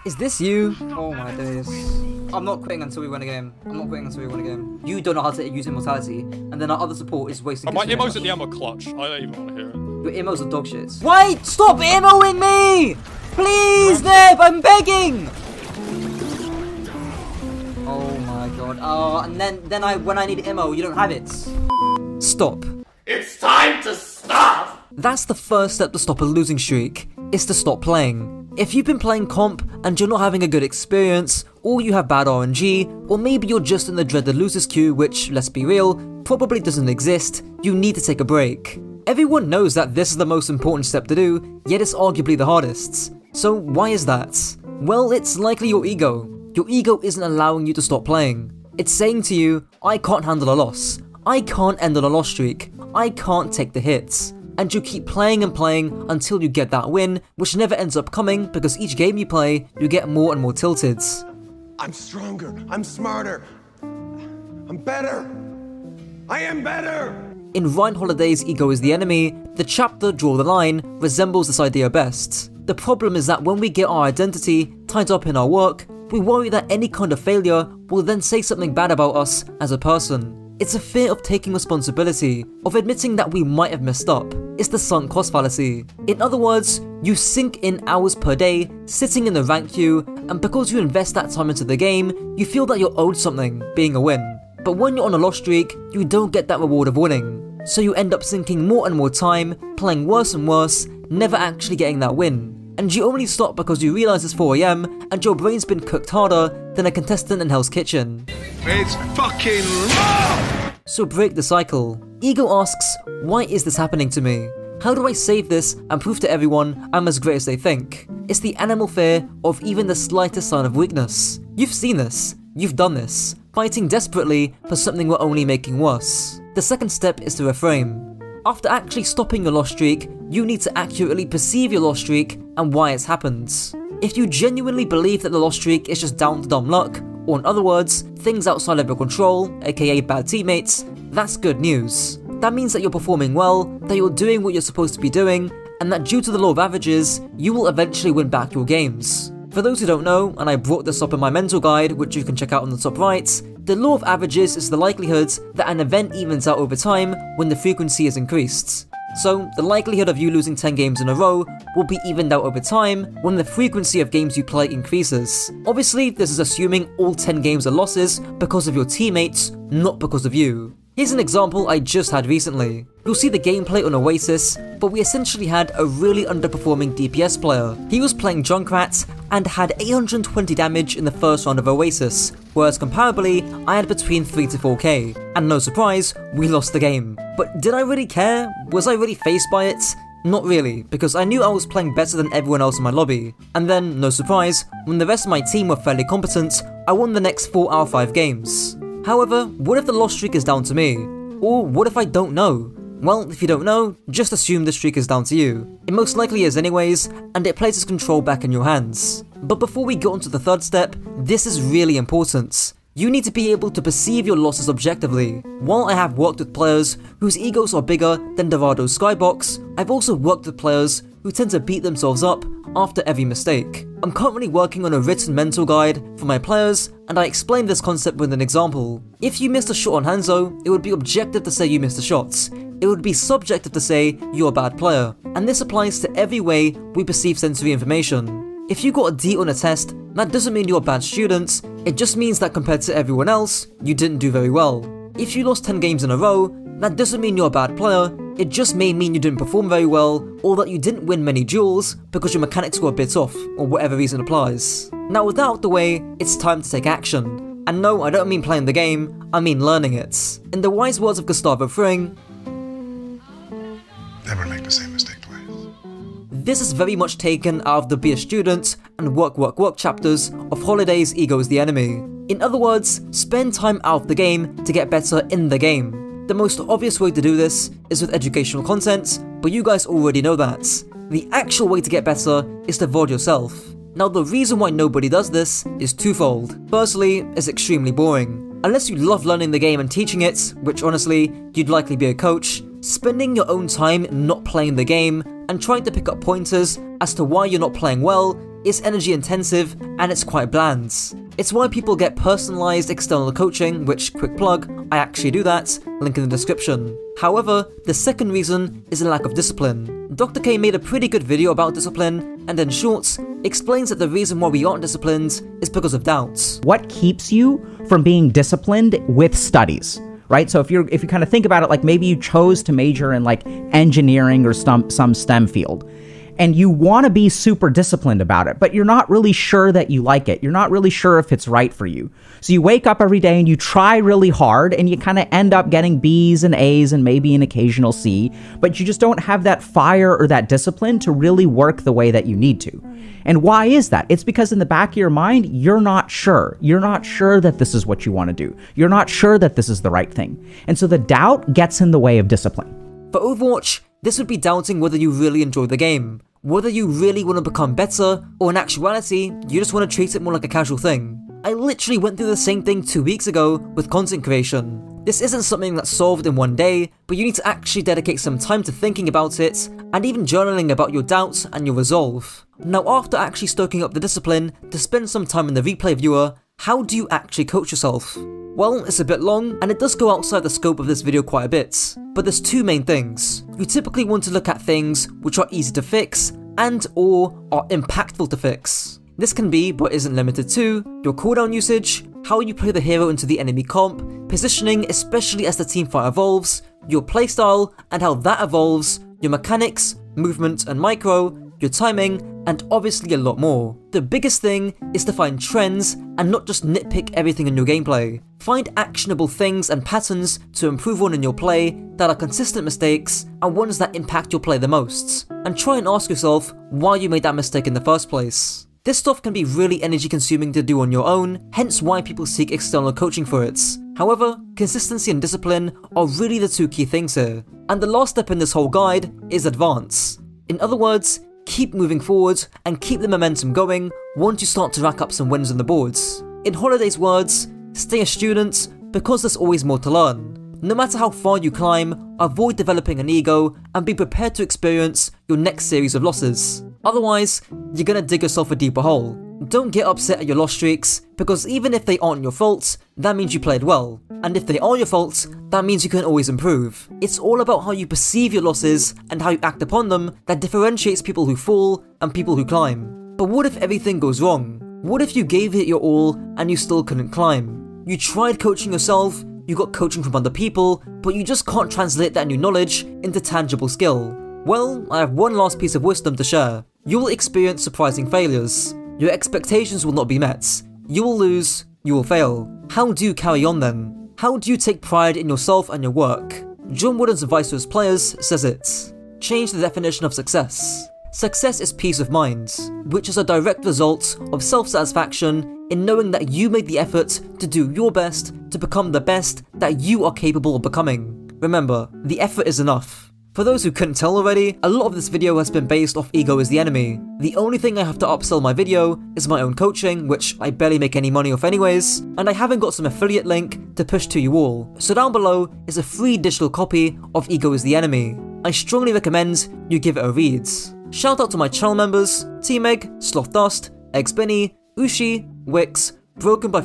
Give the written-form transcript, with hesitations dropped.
Is this you? Oh my days. I'm not quitting until we win a game. I'm not quitting until we win a game. You don't know how to use immortality, and then our other support is wasting. My immo's at the end were clutch. I don't even want to hear it. Your immos are dog shit. Wait! Stop immoing me! Please, Nev! I'm begging! Oh my god. Oh, and then when I need immo, you don't have it. Stop. It's time to stop! That's the first step to stop a losing streak, is to stop playing. If you've been playing comp and you're not having a good experience, or you have bad RNG, or maybe you're just in the dreaded losers queue, which, let's be real, probably doesn't exist, you need to take a break. Everyone knows that this is the most important step to do, yet it's arguably the hardest. So why is that? Well, it's likely your ego. Your ego isn't allowing you to stop playing. It's saying to you, I can't handle a loss. I can't end on a loss streak. I can't take the hits. And you keep playing and playing until you get that win, which never ends up coming because each game you play, you get more and more tilted. I'm stronger, I'm smarter, I'm better, I am better! In Ryan Holiday's Ego is the Enemy, the chapter Draw the Line resembles this idea best. The problem is that when we get our identity tied up in our work, we worry that any kind of failure will then say something bad about us as a person. It's a fear of taking responsibility, of admitting that we might have messed up. It's the sunk cost fallacy. In other words, you sink in hours per day, sitting in the rank queue, and because you invest that time into the game, you feel that you're owed something, being a win. But when you're on a loss streak, you don't get that reward of winning. So you end up sinking more and more time, playing worse and worse, never actually getting that win. And you only stop because you realise it's 4 AM and your brain's been cooked harder than a contestant in Hell's Kitchen. It's fucking love! So break the cycle. Ego asks, why is this happening to me? How do I save this and prove to everyone I'm as great as they think? It's the animal fear of even the slightest sign of weakness. You've seen this. You've done this. Fighting desperately for something we're only making worse. The second step is to reframe. After actually stopping your loss streak, you need to accurately perceive your loss streak and why it's happened. If you genuinely believe that the loss streak is just down to dumb luck, or in other words, things outside of your control, aka bad teammates, that's good news. That means that you're performing well, that you're doing what you're supposed to be doing, and that due to the law of averages, you will eventually win back your games. For those who don't know, and I brought this up in my mental guide, which you can check out on the top right, the law of averages is the likelihood that an event evens out over time when the frequency is increased. So, the likelihood of you losing 10 games in a row will be evened out over time when the frequency of games you play increases. Obviously, this is assuming all 10 games are losses because of your teammates, not because of you. Here's an example I just had recently. You'll see the gameplay on Oasis, but we essentially had a really underperforming DPS player. He was playing Junkrat and had 820 damage in the first round of Oasis, whereas comparably, I had between 3 to 4k. And no surprise, we lost the game. But did I really care? Was I really fazed by it? Not really, because I knew I was playing better than everyone else in my lobby. And then, no surprise, when the rest of my team were fairly competent, I won the next 4 out of 5 games. However, what if the loss streak is down to me? Or what if I don't know? Well, if you don't know, just assume the streak is down to you. It most likely is anyways, and it places control back in your hands. But before we get on to the third step, this is really important. You need to be able to perceive your losses objectively. While I have worked with players whose egos are bigger than Dorado's skybox, I've also worked with players who tend to beat themselves up after every mistake. I'm currently working on a written mental guide for my players, and I explain this concept with an example. If you missed a shot on Hanzo, it would be objective to say you missed a shot. It would be subjective to say you're a bad player. And this applies to every way we perceive sensory information. If you got a D on a test, that doesn't mean you're a bad student, it just means that compared to everyone else, you didn't do very well. If you lost 10 games in a row, that doesn't mean you're a bad player, it just may mean you didn't perform very well, or that you didn't win many duels because your mechanics were a bit off, or whatever reason applies. Now with that out the way, it's time to take action. And no, I don't mean playing the game, I mean learning it. In the wise words of Gustavo Fring, never make the same mistake twice. This is very much taken out of the Be a Student and Work chapters of Holiday's Ego is the Enemy. In other words, spend time out of the game to get better in the game. The most obvious way to do this is with educational content, but you guys already know that. The actual way to get better is to VOD yourself. Now the reason why nobody does this is twofold. Firstly, it's extremely boring. Unless you love learning the game and teaching it, which honestly, you'd likely be a coach, spending your own time not playing the game and trying to pick up pointers as to why you're not playing well it's energy intensive, and it's quite bland. It's why people get personalized external coaching, which, quick plug, I actually do that, link in the description. However, the second reason is a lack of discipline. Dr. K made a pretty good video about discipline, and in short, explains that the reason why we aren't disciplined is because of doubts. What keeps you from being disciplined with studies? Right? So if you kind of think about it, like maybe you chose to major in like engineering or some STEM field, and you want to be super disciplined about it, but you're not really sure that you like it. You're not really sure if it's right for you. So you wake up every day and you try really hard and you kind of end up getting B's and A's and maybe an occasional C, but you just don't have that fire or that discipline to really work the way that you need to. And why is that? It's because in the back of your mind, you're not sure. You're not sure that this is what you want to do. You're not sure that this is the right thing. And so the doubt gets in the way of discipline. For Overwatch, this would be doubting whether you really enjoy the game, whether you really want to become better, or in actuality, you just want to treat it more like a casual thing. I literally went through the same thing 2 weeks ago with content creation. This isn't something that's solved in one day, but you need to actually dedicate some time to thinking about it, and even journaling about your doubts and your resolve. Now, after actually stoking up the discipline to spend some time in the replay viewer, how do you actually coach yourself? Well, it's a bit long, and it does go outside the scope of this video quite a bit, but there's two main things. You typically want to look at things which are easy to fix, and or are impactful to fix. This can be, but isn't limited to, your cooldown usage, how you play the hero into the enemy comp, positioning especially as the teamfight evolves, your playstyle and how that evolves, your mechanics, movement and micro, your timing, and obviously a lot more. The biggest thing is to find trends and not just nitpick everything in your gameplay. Find actionable things and patterns to improve on in your play that are consistent mistakes and ones that impact your play the most. And try and ask yourself why you made that mistake in the first place. This stuff can be really energy consuming to do on your own, hence why people seek external coaching for it. However, consistency and discipline are really the two key things here. And the last step in this whole guide is advance. In other words, keep moving forward and keep the momentum going once you start to rack up some wins on the boards. In Holiday's words, stay a student because there's always more to learn. No matter how far you climb, avoid developing an ego and be prepared to experience your next series of losses. Otherwise, you're gonna dig yourself a deeper hole. Don't get upset at your loss streaks, because even if they aren't your fault, that means you played well. And if they are your fault, that means you can always improve. It's all about how you perceive your losses and how you act upon them that differentiates people who fall and people who climb. But what if everything goes wrong? What if you gave it your all and you still couldn't climb? You tried coaching yourself, you got coaching from other people, but you just can't translate that new knowledge into tangible skill. Well, I have one last piece of wisdom to share. You will experience surprising failures. Your expectations will not be met. You will lose, you will fail. How do you carry on then? How do you take pride in yourself and your work? John Wooden's advice to his players says it. Change the definition of success. Success is peace of mind, which is a direct result of self-satisfaction in knowing that you made the effort to do your best to become the best that you are capable of becoming. Remember, the effort is enough. For those who couldn't tell already, a lot of this video has been based off ego is the enemy. The only thing I have to upsell my video is my own coaching, which I barely make any money off anyways, and I haven't got some affiliate link to push to you all. So down below is a free digital copy of Ego is the Enemy. I strongly recommend you give it a read. Shout out to my channel members, T-Meg, Sloth Dust, Eggs Benny, Ushi, Wix, Broken by